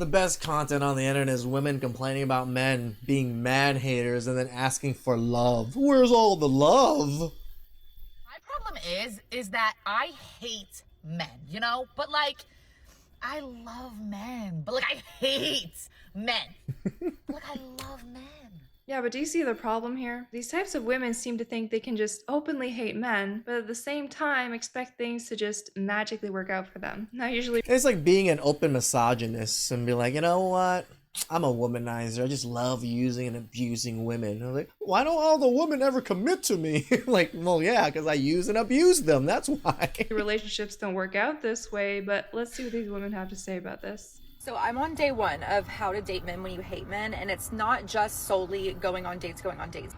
The best content on the internet is women complaining about men being man haters and then asking for love. Where's all the love? My problem is that I hate men, you know? But like, I love men. But like, I hate men. But like, I love men. Yeah, but do you see the problem here? These types of women seem to think they can just openly hate men, but at the same time expect things to just magically work out for them. Now, usually, It's like being an open misogynist and be like, you know what? I'm a womanizer. I just love using and abusing women. I'm like, why don't all the women ever commit to me? Like, well, yeah, because I use and abuse them. That's why. relationships don't work out this way, but let's see what these women have to say about this. So I'm on day 1 of how to date men when you hate men, and it's not just solely going on dates.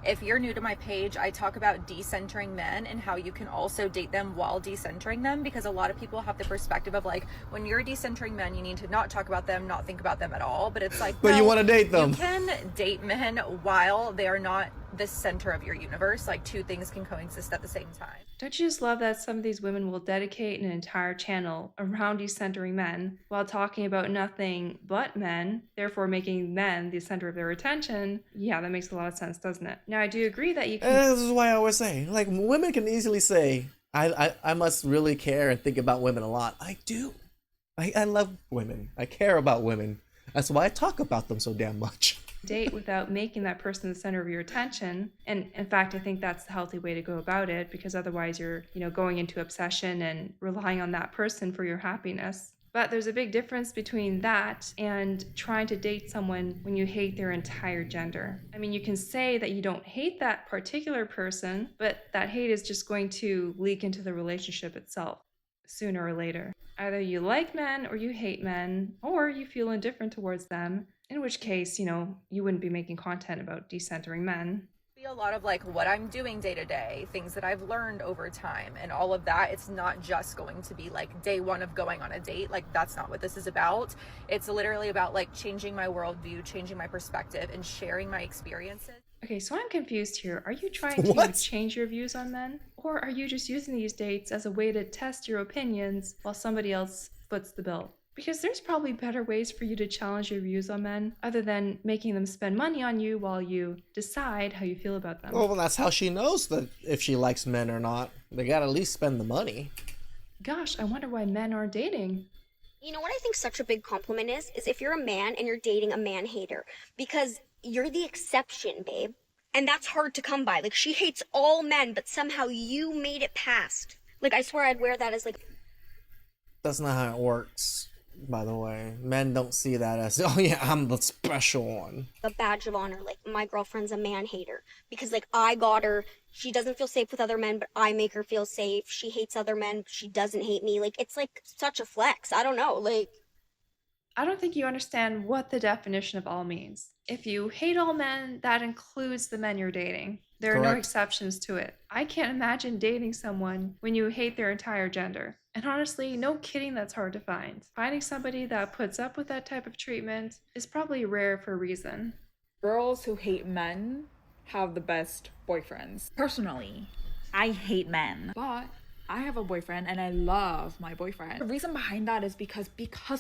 If you're new to my page, I talk about decentering men and how you can also date them while decentering them, because a lot of people have the perspective of like, when you're decentering men, you need to not talk about them, not think about them at all. But it's like, But no, you want to date them. You can date men while they are not the center of your universe. Like, two things can coexist at the same time. Don't you just love that some of these women will dedicate an entire channel around decentering men while talking about nothing but men, therefore making men the center of their attention? Yeah, that makes a lot of sense, doesn't it? Now, I do agree that you can... This is why I always say, like, women can easily say, I must really care and think about women a lot. I do. I love women. I care about women. That's why I talk about them so damn much. Date without making that person the center of your attention. And in fact, I think that's the healthy way to go about it, because otherwise you're, going into obsession and relying on that person for your happiness. But there's a big difference between that and trying to date someone when you hate their entire gender. I mean, you can say that you don't hate that particular person, but that hate is just going to leak into the relationship itself sooner or later. Either you like men or you hate men, or you feel indifferent towards them, in which case, you wouldn't be making content about decentering men. A lot of like what I'm doing day to day, things that I've learned over time, and all of that. It's not just going to be like day 1 of going on a date. Like, that's not what this is about. It's literally about like changing my worldview, changing my perspective, and sharing my experiences. Okay, so I'm confused here. Are you trying to change your views on men? Or are you just using these dates as a way to test your opinions while somebody else foots the bill? Because there's probably better ways for you to challenge your views on men other than making them spend money on you while you decide how you feel about them. Well, that's how she knows that if she likes men or not. They gotta at least spend the money. Gosh, I wonder why men aren't dating. You know what I think such a big compliment is if you're a man and you're dating a man hater, because you're the exception, babe. And that's hard to come by. Like, she hates all men, but somehow you made it past. Like, I swear I'd wear that as like... That's not how it works, by the way. Men don't see that as, oh yeah, I'm the special one. a badge of honor. Like, my girlfriend's a man hater. Because, like, I got her. She doesn't feel safe with other men, but I make her feel safe. She hates other men, but she doesn't hate me. Like, it's, like, such a flex. I don't know. Like... I don't think you understand what the definition of all means. If you hate all men, that includes the men you're dating. There are no exceptions to it. I can't imagine dating someone when you hate their entire gender. And honestly, no kidding, that's hard to find. Finding somebody that puts up with that type of treatment is probably rare for a reason. Girls who hate men have the best boyfriends. Personally, I hate men, but I have a boyfriend and I love my boyfriend. The reason behind that is because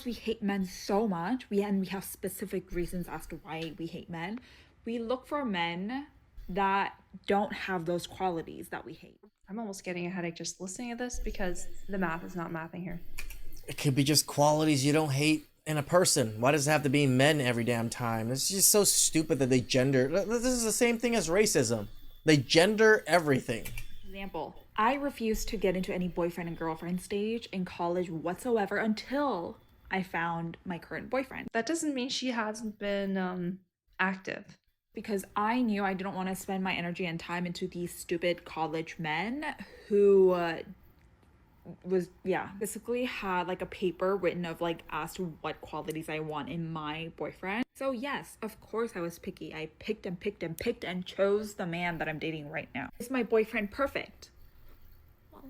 we hate men so much, we have specific reasons as to why we hate men. We look for men that don't have those qualities that we hate. I'm almost getting a headache just listening to this because the math is not mathing here. It could be just qualities you don't hate in a person. Why does it have to be men every damn time? It's just so stupid that they gender. This is the same thing as racism. They gender everything. Example, I refused to get into any boyfriend and girlfriend stage in college whatsoever until I found my current boyfriend. That doesn't mean she hasn't been active. Because I knew I didn't want to spend my energy and time into these stupid college men who basically had like a paper written of like as to what qualities I want in my boyfriend. So yes, of course I was picky. I picked and chose the man that I'm dating right now. Is my boyfriend perfect?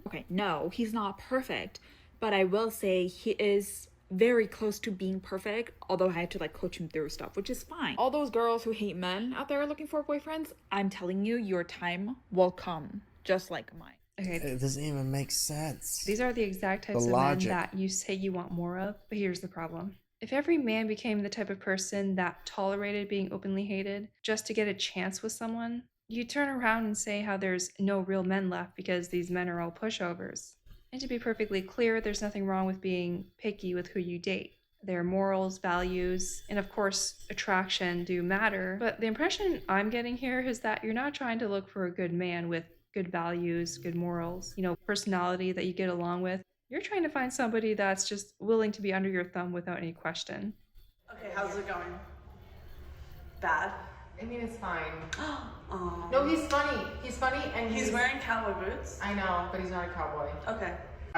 Okay, no, he's not perfect, but I will say he is very close to being perfect, although I had to like coach him through stuff, which is fine. All those girls who hate men out there looking for boyfriends, I'm telling you, your time will come, just like mine. Okay, It doesn't even make sense. these are the exact types of logic. men that you say you want more of, but here's the problem. If every man became the type of person that tolerated being openly hated just to get a chance with someone, you turn around and say how there's no real men left because these men are all pushovers. And to be perfectly clear, there's nothing wrong with being picky with who you date. Their morals, values, and of course, attraction do matter. But the impression I'm getting here is that you're not trying to look for a good man with good values, good morals, personality that you get along with. You're trying to find somebody that's just willing to be under your thumb without any question. Okay, how's it going? Bad? I mean, it's fine. Aw. No, he's funny. He's funny, and He's wearing cowboy boots? I know, but he's not a cowboy. Okay.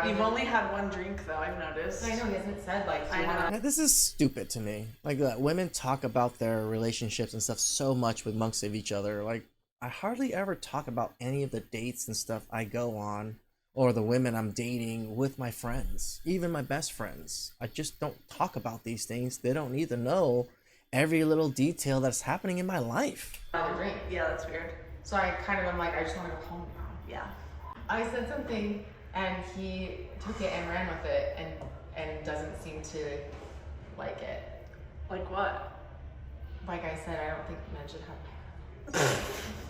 You've only had one drink, though, I've noticed. I know, he hasn't said, like, I know. Now, this is stupid to me. Like, women talk about their relationships and stuff so much with amongst of each other. Like, I hardly ever talk about any of the dates and stuff I go on or the women I'm dating with my friends, even my best friends. I just don't talk about these things. They don't need to know every little detail that's happening in my life. Another drink. Yeah, that's weird. So I kind of am like, I just want to go home now. Yeah. I said something, and he took it and ran with it, and doesn't seem to like it. Like what? Like I said, I don't think men should have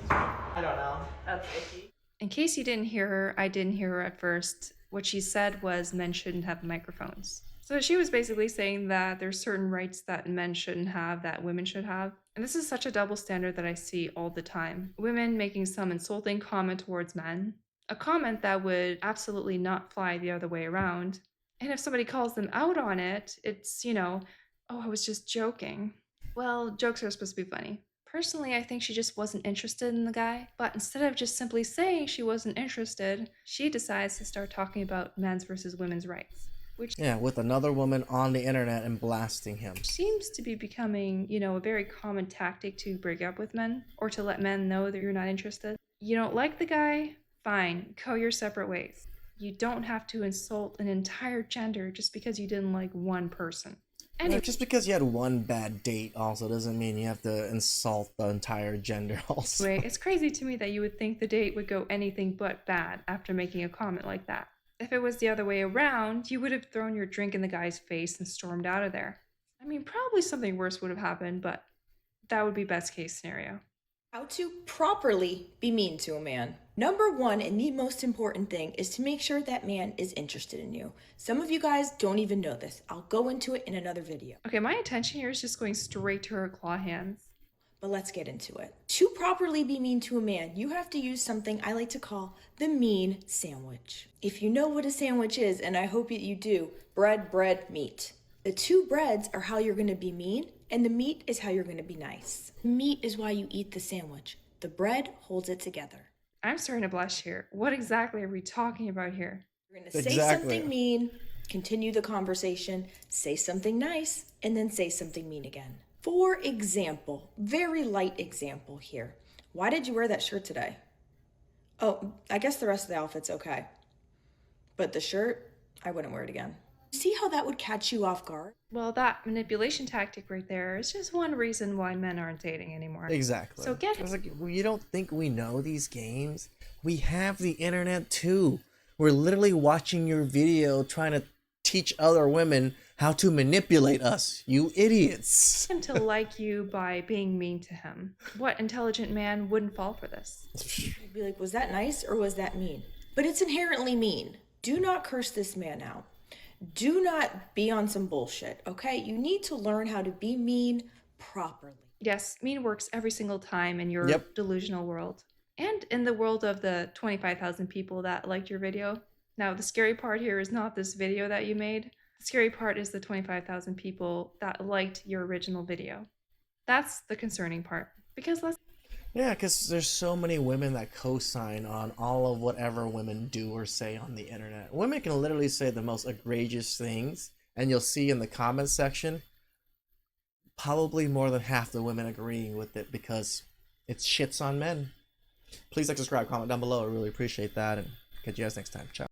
hair. I don't know. That's icky. In case you didn't hear her, I didn't hear her at first. What she said was men shouldn't have microphones. So she was basically saying that there's certain rights that men shouldn't have that women should have. And this is such a double standard that I see all the time. Women making some insulting comment towards men, a comment that would absolutely not fly the other way around. And if somebody calls them out on it, it's, oh, I was just joking. Well, jokes are supposed to be funny. Personally, I think she just wasn't interested in the guy, but instead of just simply saying she wasn't interested, she decides to start talking about men's versus women's rights, which with another woman on the internet and blasting him. seems to be becoming, a very common tactic to break up with men or to let men know that you're not interested. You don't like the guy? Fine, go your separate ways. You don't have to insult an entire gender just because you didn't like one person. Anyway, just because you had one bad date also doesn't mean you have to insult the entire gender also. It's crazy to me that you would think the date would go anything but bad after making a comment like that. If it was the other way around, you would have thrown your drink in the guy's face and stormed out of there. I mean, probably something worse would have happened, but that would be best case scenario. How to properly be mean to a man. Number one, and the most important thing, is to make sure that man is interested in you. Some of you guys don't even know this. I'll go into it in another video. Okay, my attention here is just going straight to her claw hands. But let's get into it. To properly be mean to a man, you have to use something I like to call the mean sandwich. If you know what a sandwich is, and I hope that you do, bread, meat. The two breads are how you're going to be mean, and the meat is how you're going to be nice. The meat is why you eat the sandwich. The bread holds it together. I'm starting to blush here. What exactly are we talking about here? You're going to say something mean, continue the conversation, say something nice, and then say something mean again. For example, very light example here. Why did you wear that shirt today? Oh, I guess the rest of the outfit's okay. But the shirt, I wouldn't wear it again. See how that would catch you off guard? Well, that manipulation tactic right there is just one reason why men aren't dating anymore. Exactly. So get It's like, you don't think we know these games? We have the internet too. We're literally watching your video trying to teach other women how to manipulate us, you idiots. him to like you by being mean to him. What intelligent man wouldn't fall for this? I'd be like, was that nice or was that mean? But it's inherently mean. Do not curse this man out. Do not be on some bullshit, okay? You need to learn how to be mean properly. Yes, mean works every single time in your delusional world. And in the world of the 25,000 people that liked your video. Now, the scary part here is not this video that you made. The scary part is the 25,000 people that liked your original video. That's the concerning part. Because because there's so many women that co-sign on all of whatever women do or say on the internet. Women can literally say the most egregious things, and you'll see in the comment section, probably more than half the women agreeing with it because it shits on men. Please like, subscribe, comment down below. I really appreciate that, and catch you guys next time. Ciao.